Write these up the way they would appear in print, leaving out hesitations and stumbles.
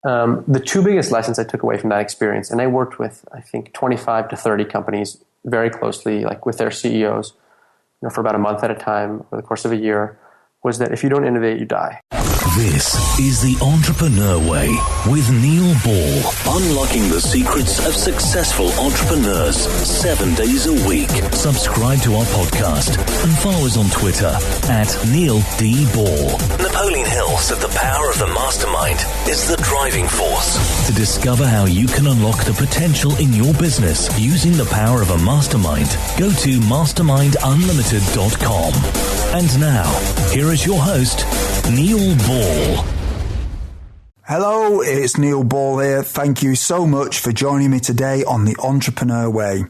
The two biggest lessons I took away from that experience, and I worked with, I think, 25 to 30 companies very closely, like with their CEOs, for about a month at a time over the course of a year, was that if you don't innovate, you die. This is The Entrepreneur Way with Neil Ball. Unlocking the secrets of successful entrepreneurs 7 days a week. Subscribe to our podcast and follow us on Twitter at Neil D. Ball. Napoleon Hill said the power of the mastermind is the driving force. To discover how you can unlock the potential in your business using the power of a mastermind, go to mastermindunlimited.com. And now, here is your host, Neil Ball. Hello, it's Neil Ball here. Thank you so much for joining me today on The Entrepreneur Way.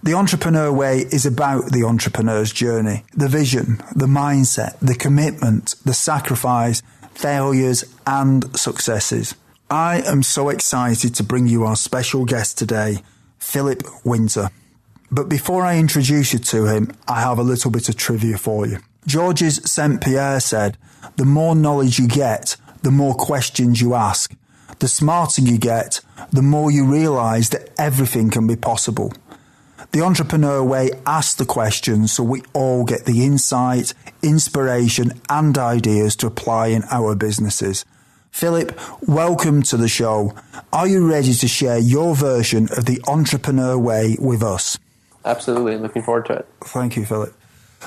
The Entrepreneur Way is about the entrepreneur's journey, the vision, the mindset, the commitment, the sacrifice, failures and successes. I am so excited to bring you our special guest today, Philip Winter. But before I introduce you to him, I have a little bit of trivia for you. Georges St. Pierre said, "The more knowledge you get, the more questions you ask. The smarter you get, the more you realise that everything can be possible." The Entrepreneur Way asks the questions so we all get the insight, inspiration and ideas to apply in our businesses. Philip, welcome to the show. Are you ready to share your version of the Entrepreneur Way with us? Absolutely. Looking forward to it. Thank you, Philip.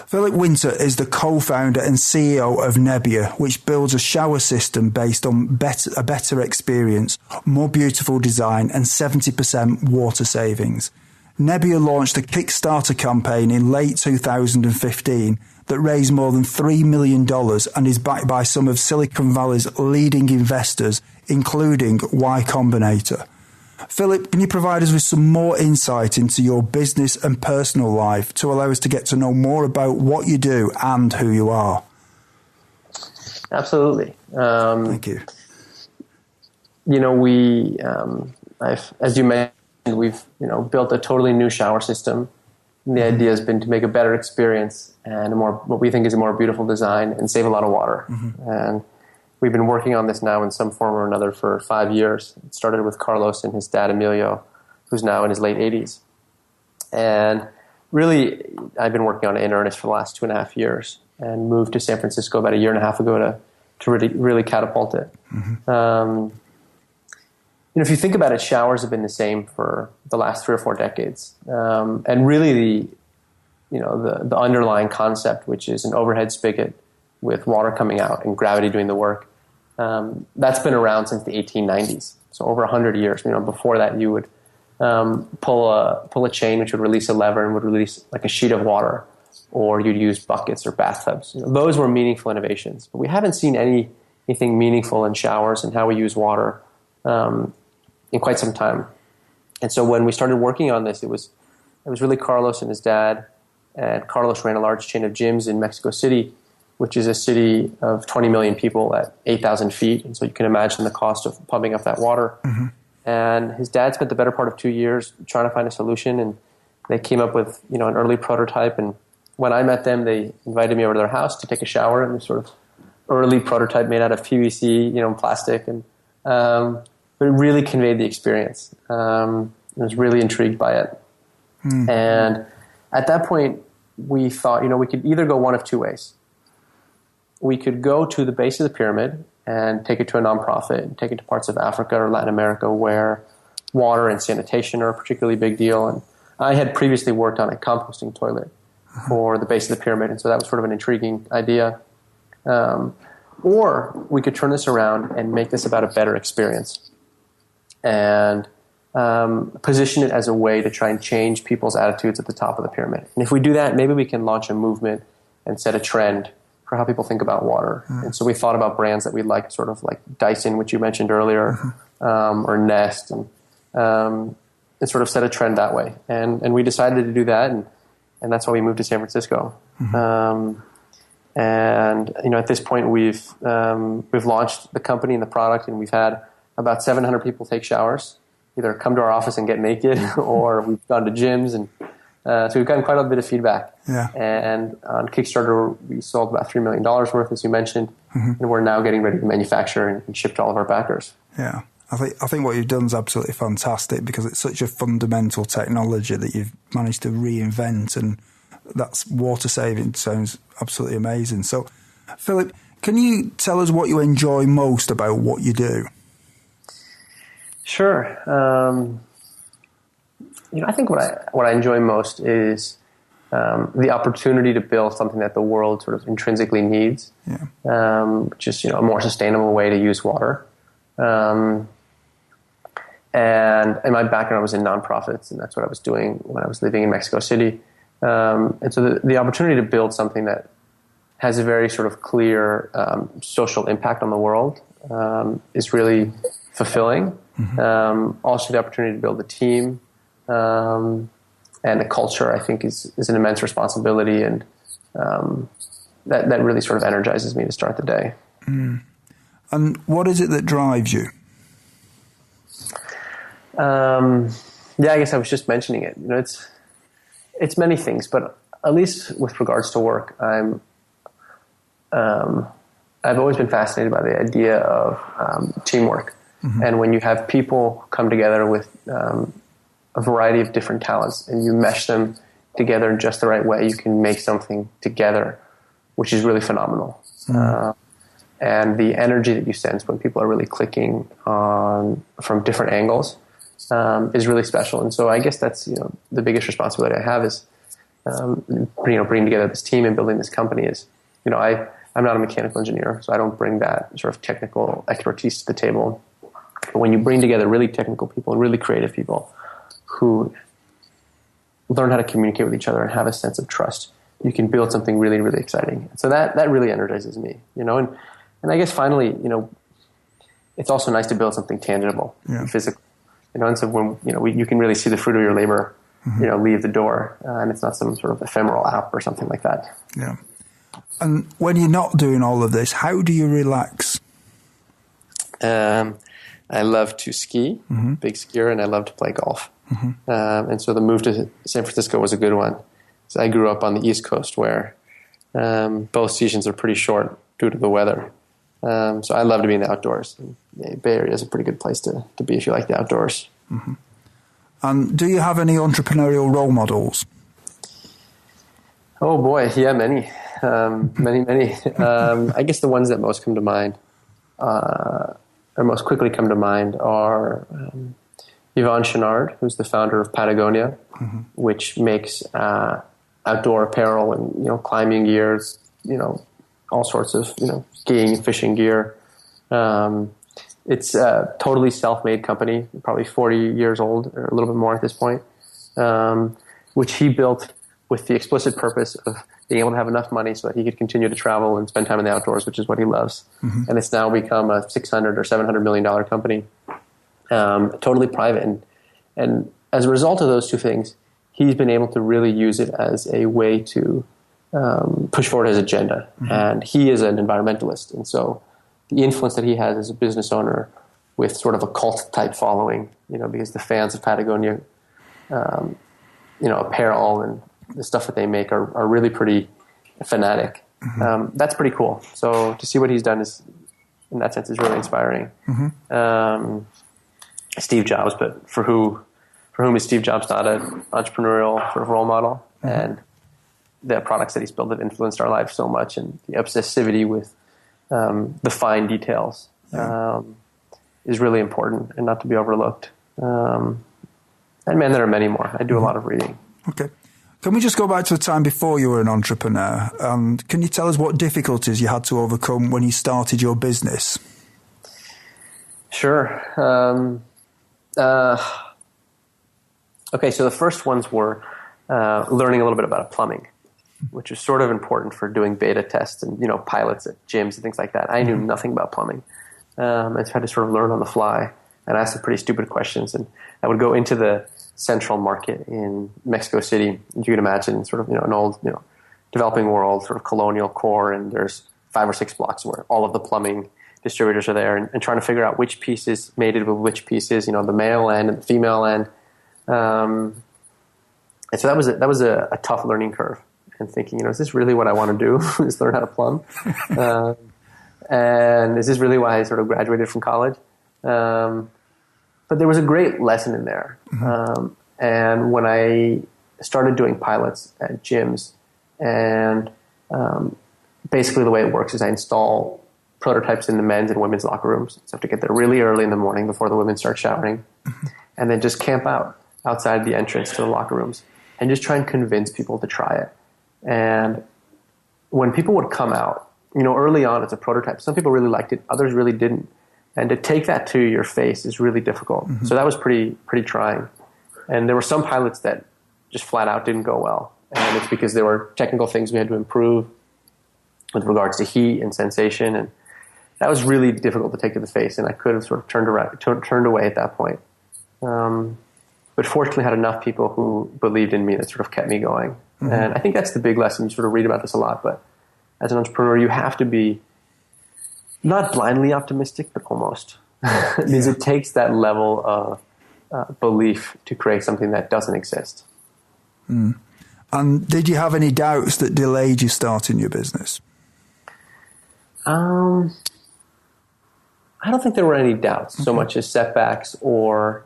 Philip Winter is the co-founder and CEO of Nebia, which builds a shower system based on a better experience, more beautiful design and 70% water savings. Nebia launched a Kickstarter campaign in late 2015 that raised more than $3 million and is backed by some of Silicon Valley's leading investors, including Y-Combinator. Philip, can you provide us with some more insight into your business and personal life to allow us to get to know more about what you do and who you are? Absolutely. Thank you. As you mentioned, we've built a totally new shower system. The idea has been to make a better experience and what we think is a more beautiful design and save a lot of water. Mm-hmm. And we've been working on this now in some form or another for 5 years. It started with Carlos and his dad, Emilio, who's now in his late 80s. And really, I've been working on it in earnest for the last 2.5 years and moved to San Francisco about 1.5 years ago to really catapult it. Mm-hmm. If you think about it, showers have been the same for the last 3 or 4 decades. And really the underlying concept, which is an overhead spigot with water coming out and gravity doing the work, that's been around since the 1890s. So over 100 years. Before that, you would pull a chain which would release a lever and would release like a sheet of water, or you'd use buckets or bathtubs. Those were meaningful innovations. But we haven't seen anything meaningful in showers and how we use water in quite some time. And so when we started working on this, it was really Carlos and his dad. And Carlos ran a large chain of gyms in Mexico City, which is a city of 20 million people at 8,000 feet. And so you can imagine the cost of pumping up that water. Mm-hmm. And his dad spent the better part of 2 years trying to find a solution. And they came up with, an early prototype. And when I met them, they invited me over to their house to take a shower in this sort of early prototype made out of PVC, plastic. And but it really conveyed the experience. I was really intrigued by it. Mm-hmm. And at that point, we thought, we could either go one of two ways. We could go to the base of the pyramid and take it to a nonprofit and take it to parts of Africa or Latin America where water and sanitation are a particularly big deal. And I had previously worked on a composting toilet for the base of the pyramid, and so that was sort of an intriguing idea. Or we could turn this around and make this about a better experience and position it as a way to try and change people's attitudes at the top of the pyramid. And if we do that, maybe we can launch a movement and set a trend for how people think about water. Mm-hmm. And so we thought about brands that we liked, sort of like Dyson, which you mentioned earlier, mm-hmm. Or Nest, and sort of set a trend that way. And we decided to do that, and that's why we moved to San Francisco. Mm-hmm. At this point, we've launched the company and the product, and we've had about 700 people take showers, either come to our office and get naked, or we've gone to gyms, and so we've gotten quite a bit of feedback. Yeah. And on Kickstarter, we sold about $3 million worth, as you mentioned, mm-hmm. and we're now getting ready to manufacture and ship to all of our backers. Yeah. I think what you've done is absolutely fantastic, because it's such a fundamental technology that you've managed to reinvent, and that's water saving. Sounds absolutely amazing. So, Philip, can you tell us what you enjoy most about what you do? Sure. I think what I enjoy most is the opportunity to build something that the world sort of intrinsically needs, which is a more sustainable way to use water. And in my background, I was in nonprofits, and that's what I was doing when I was living in Mexico City. And so the opportunity to build something that has a very sort of clear social impact on the world is really fulfilling. Also, the opportunity to build a team and a culture, I think, is an immense responsibility, and that really sort of energizes me to start the day. And what is it that drives you? I guess I was just mentioning it. It's many things, but at least with regards to work, I've always been fascinated by the idea of teamwork. And when you have people come together with a variety of different talents, and you mesh them together in just the right way, you can make something together, which is really phenomenal. And the energy that you sense when people are really clicking from different angles is really special. And so I guess that's the biggest responsibility I have is bringing together this team and building this company. Is I'm not a mechanical engineer, so I don't bring that sort of technical expertise to the table. But when you bring together really technical people and really creative people who learn how to communicate with each other and have a sense of trust, you can build something really, really exciting. So that really energizes me, and I guess finally, it's also nice to build something tangible, physical, and so when, you can really see the fruit of your labor, leave the door, and it's not some sort of ephemeral app or something like that. Yeah. And when you're not doing all of this, how do you relax? I love to ski, big skier, and I love to play golf. And so the move to San Francisco was a good one. So I grew up on the East Coast, where both seasons are pretty short due to the weather. So I love to be in the outdoors. And the Bay Area is a pretty good place to be if you like the outdoors. And do you have any entrepreneurial role models? Oh boy, yeah, many. Many. I guess the ones that most come to mind, or most quickly come to mind, are Yvon Chouinard, who's the founder of Patagonia, which makes outdoor apparel and climbing gears, all sorts of skiing and fishing gear. It's a totally self-made company, probably 40 years old or a little bit more at this point, which he built with the explicit purpose of being able to have enough money so that he could continue to travel and spend time in the outdoors, which is what he loves. And it's now become a $600 or $700 million company, totally private. And as a result of those two things, he's been able to really use it as a way to push forward his agenda. And he is an environmentalist. And so the influence that he has as a business owner with sort of a cult type following, because the fans of Patagonia, apparel and the stuff that they make are really pretty fanatic. That's pretty cool. So to see what he's done is, in that sense, is really inspiring. Steve Jobs, but for whom is Steve Jobs not an entrepreneurial sort of role model? And the products that he's built have influenced our lives so much, and the obsessivity with the fine details is really important and not to be overlooked. And man, there are many more. I do a lot of reading. Okay. Can we just go back to the time before you were an entrepreneur? And can you tell us what difficulties you had to overcome when you started your business? Sure. Okay, so the first ones were learning a little bit about plumbing, which is sort of important for doing beta tests and pilots at gyms and things like that. I knew nothing about plumbing, and so I had to sort of learn on the fly and ask some pretty stupid questions. And I would go into the central market in Mexico City. You can imagine sort of an old developing world sort of colonial core, and there's 5 or 6 blocks where all of the plumbing distributors are there, and trying to figure out which pieces mated with which pieces, the male end and the female end. And so that was a tough learning curve, and thinking, is this really what I want to do? Is learn how to plumb? And is this really why I sort of graduated from college? But there was a great lesson in there. And when I started doing pilots at gyms, and basically the way it works is I install prototypes in the men's and women's locker rooms. So I have to get there really early in the morning before the women start showering, and then just camp out outside the entrance to the locker rooms and just try and convince people to try it. And when people would come out, early on it's a prototype. Some people really liked it, others really didn't. And to take that to your face is really difficult. So that was pretty trying. And there were some pilots that just flat out didn't go well. And it's because there were technical things we had to improve with regards to heat and sensation. And that was really difficult to take to the face. And I could have sort of turned away at that point. But fortunately had enough people who believed in me that sort of kept me going. And I think that's the big lesson. You sort of read about this a lot, but as an entrepreneur, you have to be not blindly optimistic, but almost. Because it takes that level of belief to create something that doesn't exist. And did you have any doubts that delayed you starting your business? I don't think there were any doubts so much as setbacks or,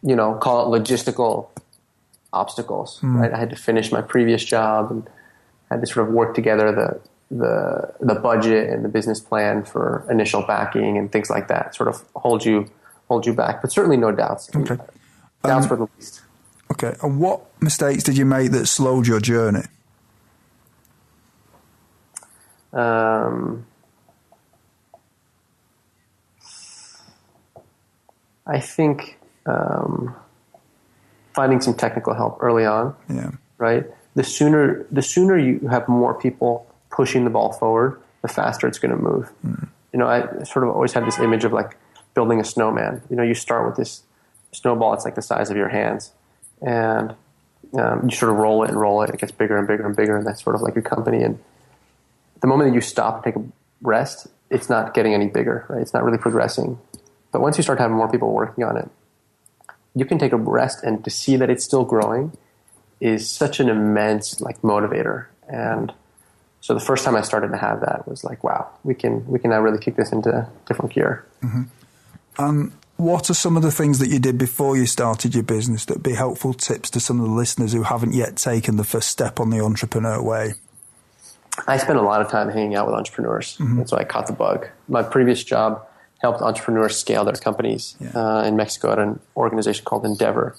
call it logistical obstacles, right? I had to finish my previous job and had to sort of work together the budget and the business plan for initial backing and things like that, sort of hold you back, but certainly no doubts. Okay. Doubts were the least. Okay. And what mistakes did you make that slowed your journey? I think finding some technical help early on, right? The sooner you have more people pushing the ball forward, the faster it's going to move. I sort of always had this image of like building a snowman. You start with this snowball, it's like the size of your hands, and you sort of roll it, it gets bigger and bigger and bigger, and that's sort of like your company. And the moment that you stop and take a rest, it's not getting any bigger, right? It's not really progressing. But once you start having more people working on it, you can take a rest, and to see that it's still growing is such an immense motivator. And so the first time I started to have that was like, wow, we can now really kick this into different gear. What are some of the things that you did before you started your business that would be helpful tips to some of the listeners who haven't yet taken the first step on the entrepreneur way? I spent a lot of time hanging out with entrepreneurs, and so I caught the bug. My previous job helped entrepreneurs scale their companies in Mexico at an organization called Endeavor.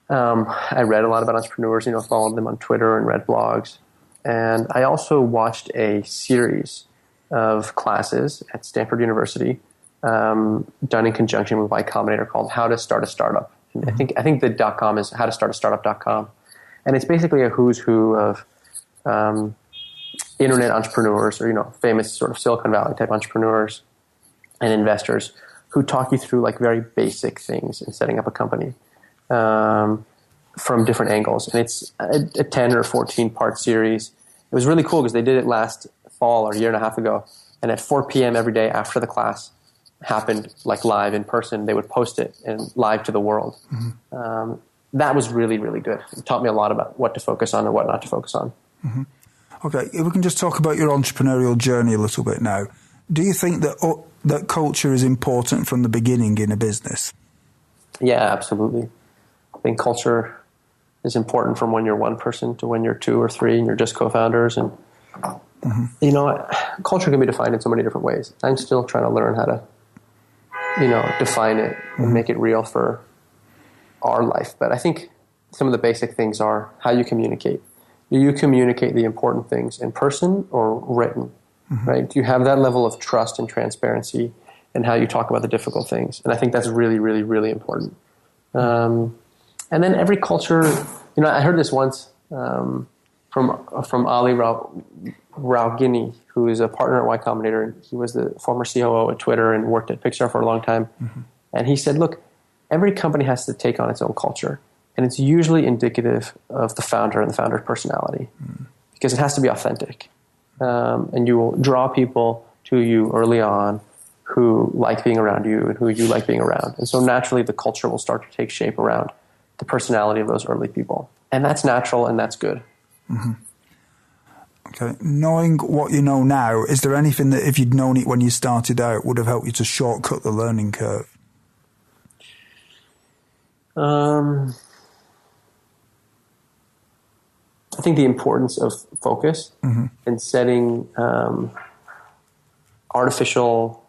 I read a lot about entrepreneurs, followed them on Twitter and read blogs. And I also watched a series of classes at Stanford University done in conjunction with Y-Combinator called How to Start a Startup. And I think the .com is howtostartastartup.com. And it's basically a who's who of internet entrepreneurs or, famous sort of Silicon Valley type entrepreneurs and investors who talk you through very basic things in setting up a company from different angles. And it's a 10 or 14 part series. It was really cool because they did it last fall or a year and a half ago. And at 4 p.m. every day after the class happened live in person, they would post it and live to the world. That was really, really good. It taught me a lot about what to focus on and what not to focus on. Okay, if we can just talk about your entrepreneurial journey a little bit now. Do you think that culture is important from the beginning in a business? Yeah, absolutely. I think culture is important from when you're one person to when you're two or three and you're just co-founders. And, culture can be defined in so many different ways. I'm still trying to learn how to, define it and make it real for our life. But I think some of the basic things are how you communicate. Do you communicate the important things in person or written? Right? Do you have that level of trust and transparency in how you talk about the difficult things? And I think that's really, really, really important. And then every culture, I heard this once from Ali Raugini, who is a partner at Y-Combinator. He was the former COO at Twitter and worked at Pixar for a long time. And he said, look, every company has to take on its own culture. And it's usually indicative of the founder and the founder's personality because it has to be authentic. And you will draw people to you early on who like being around you and who you like being around. And so naturally the culture will start to take shape around the personality of those early people. And that's natural and that's good. Okay. Knowing what you know now, is there anything that if you'd known it when you started out would have helped you to shortcut the learning curve? I think the importance of focus and setting artificial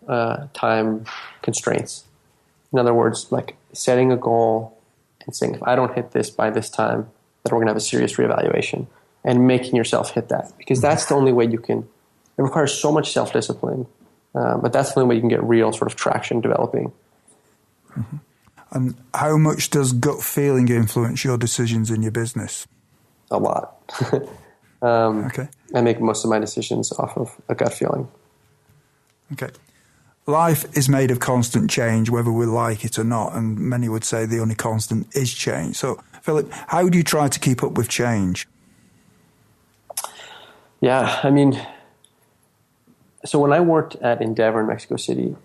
time constraints. In other words, like setting a goal and saying, if I don't hit this by this time, then we're going to have a serious reevaluation, and making yourself hit that, because that's the only way you can. It requires so much self-discipline, but that's the only way you can get real sort of traction developing. And how much does gut feeling influence your decisions in your business? A lot. Okay. I make most of my decisions off of a gut feeling. Okay. Life is made of constant change, whether we like it or not, and many would say the only constant is change. So, Philip, how do you try to keep up with change? Yeah, I mean, so when I worked at Endeavor in Mexico City,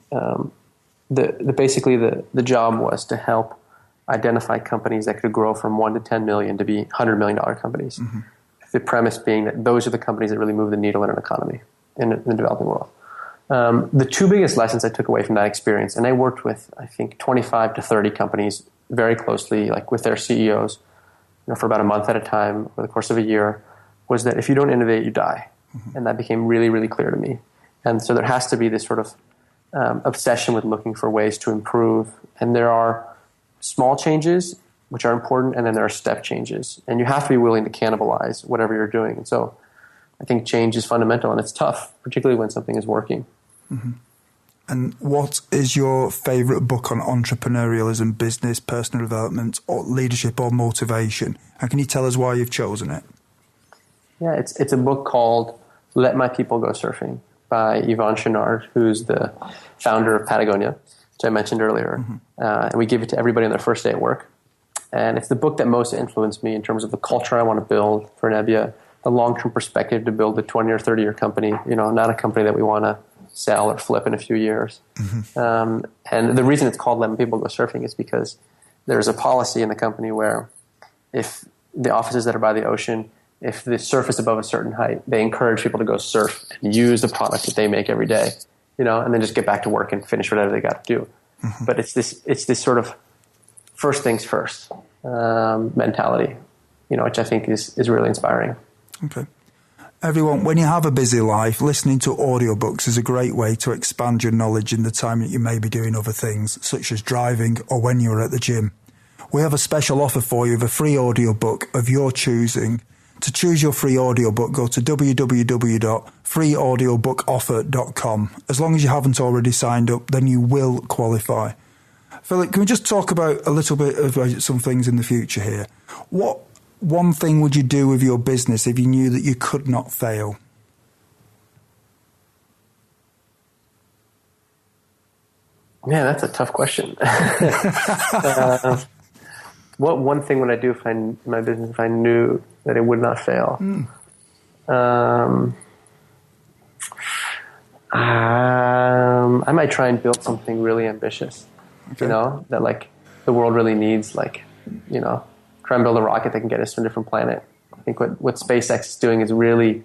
basically the job was to help identify companies that could grow from 1 to 10 million to be $100 million companies. The premise being that those are the companies that really move the needle in an economy in the developing world. The two biggest lessons I took away from that experience, and I worked with, I think, 25 to 30 companies very closely, like with their CEOs, for about a month at a time over the course of a year, was that if you don't innovate, you die. And that became really, really clear to me. And so there has to be this sort of obsession with looking for ways to improve. And there are small changes, which are important, and then there are step changes. And you have to be willing to cannibalize whatever you're doing. And so I think change is fundamental, and it's tough, particularly when something is working. And what is your favorite book on entrepreneurialism, business, personal development, or leadership, or motivation? And can you tell us why you've chosen it? Yeah, it's a book called Let My People Go Surfing by Yvon Chouinard, who's the founder of Patagonia, which I mentioned earlier. And we give it to everybody on their first day at work. And it's the book that most influenced me in terms of the culture I want to build for Nebia, the long-term perspective to build a 20 or 30-year company, not a company that we want to sell or flip in a few years. And the reason it's called Let People Go Surfing is because there's a policy in the company where if the offices that are by the ocean, if the surf is above a certain height, they encourage people to go surf and use the product that they make every day, and then just get back to work and finish whatever they got to do. But it's this sort of first things first mentality, which I think is really inspiring. Okay. Everyone, when you have a busy life, listening to audiobooks is a great way to expand your knowledge in the time that you may be doing other things, such as driving or when you're at the gym. We have a special offer for you of a free audiobook of your choosing. To choose your free audiobook, go to www.freeaudiobookoffer.com. As long as you haven't already signed up, then you will qualify. Philip, can we just talk about a little bit of some things in the future here? What one thing would you do with your business if you knew that you could not fail? Yeah, that's a tough question. What one thing would I do in my business if I knew that it would not fail? I might try and build something really ambitious, that like the world really needs, try and build a rocket that can get us to a different planet. I think what SpaceX is doing is really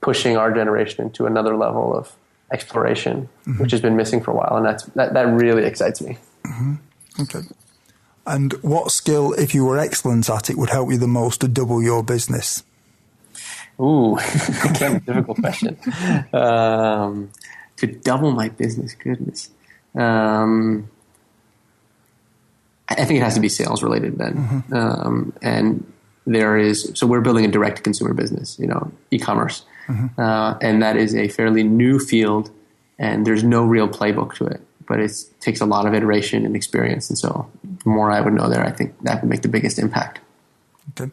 pushing our generation into another level of exploration, which has been missing for a while, and that really excites me. Okay. And what skill, if you were excellent at it, would help you the most to double your business? Ooh, again, difficult question. To double my business, goodness. I think it has to be sales related then. And so we're building a direct to consumer business, e-commerce. And that is a fairly new field, and there's no real playbook to it, but it takes a lot of iteration and experience. And so the more I would know there, I think that would make the biggest impact. Okay.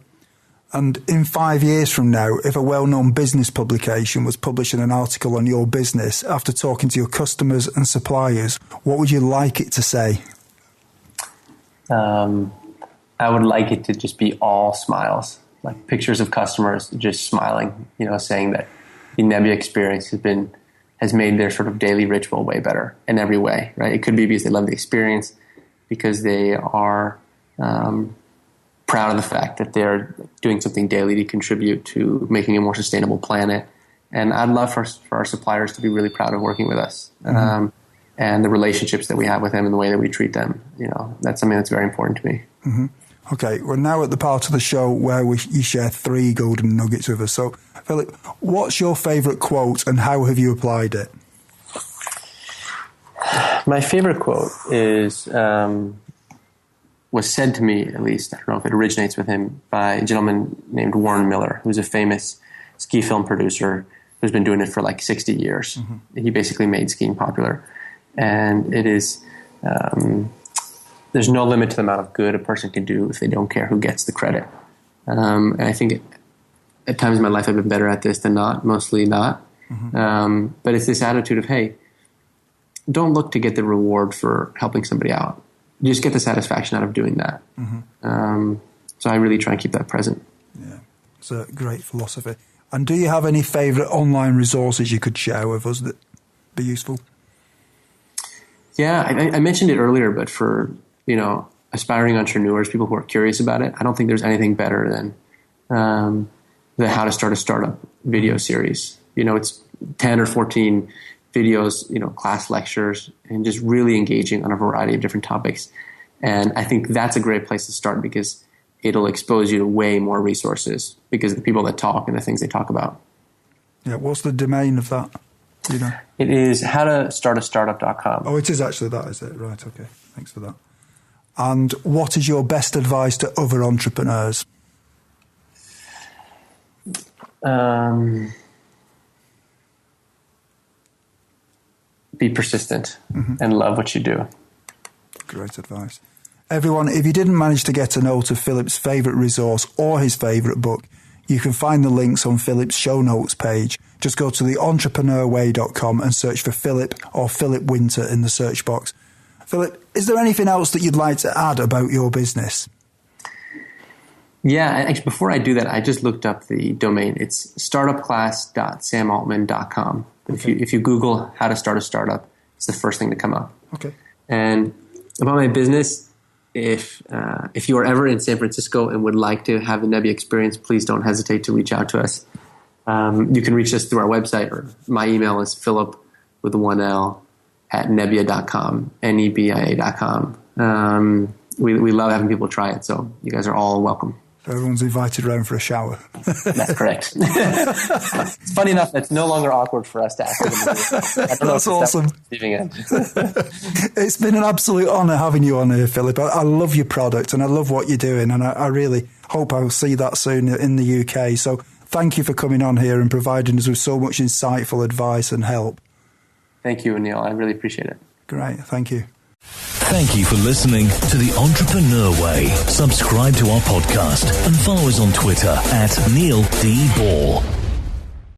And in 5 years from now, if a well-known business publication was publishing an article on your business after talking to your customers and suppliers, what would you like it to say? I would like it to just be all smiles, like pictures of customers just smiling, saying that the Nebia experience has made their sort of daily ritual way better in every way, right? It could be because they love the experience, because they are proud of the fact that they're doing something daily to contribute to making a more sustainable planet. And I'd love for our suppliers to be really proud of working with us, and the relationships that we have with them and the way that we treat them. that's something that's very important to me. Mm-hmm. Okay, we're now at the part of the show where you share 3 golden nuggets with us. So, Philip, what's your favourite quote and how have you applied it? My favorite quote was said to me, at least, I don't know if it originates with him, by a gentleman named Warren Miller, who's a famous ski film producer who's been doing it for like 60 years. Mm-hmm. He basically made skiing popular. And it is, there's no limit to the amount of good a person can do if they don't care who gets the credit. And I think at times in my life I've been better at this than not, mostly not. Mm-hmm. But it's this attitude of, hey, don't look to get the reward for helping somebody out. You just get the satisfaction out of doing that. Mm-hmm. So I really try and keep that present. Yeah, it's a great philosophy. And do you have any favourite online resources you could share with us that be useful? Yeah, I mentioned it earlier, but for, aspiring entrepreneurs, people who are curious about it, I don't think there's anything better than the How to Start a Startup video series. It's 10 or 14 videos, class lectures, and just really engaging on a variety of different topics. And I think that's a great place to start because it'll expose you to way more resources because of the people that talk and the things they talk about. Yeah, what's the domain of that? It is howtostartastartup.com. Oh, it is actually that, is it? Right, okay. Thanks for that. And what is your best advice to other entrepreneurs? Be persistent and love what you do. Great advice. Everyone, if you didn't manage to get a note of Philip's favourite resource or his favourite book, you can find the links on Philip's show notes page. Just go to theentrepreneurway.com and search for Philip or Philip Winter in the search box. Philip, is there anything else that you'd like to add about your business? Yeah, actually, before I do that, I just looked up the domain. It's startupclass.samaltman.com. Okay. If you Google how to start a startup, it's the first thing to come up. Okay. And about my business, if you are ever in San Francisco and would like to have a Nebia experience, please don't hesitate to reach out to us. You can reach us through our website, or my email is Philip with one L at nebia.com, nebia.com. We love having people try it, so you guys are all welcome. Everyone's invited around for a shower. That's correct. It's funny enough, that's no longer awkward for us to ask them to do. That's awesome. It's been an absolute honour having you on here, Philip. I love your product and I love what you're doing, and I really hope I'll see that soon in the UK. So thank you for coming on here and providing us with so much insightful advice and help. Thank you, Neil. I really appreciate it. Great. Thank you. Thank you for listening to The Entrepreneur Way. Subscribe to our podcast and follow us on Twitter at Neil D. Ball.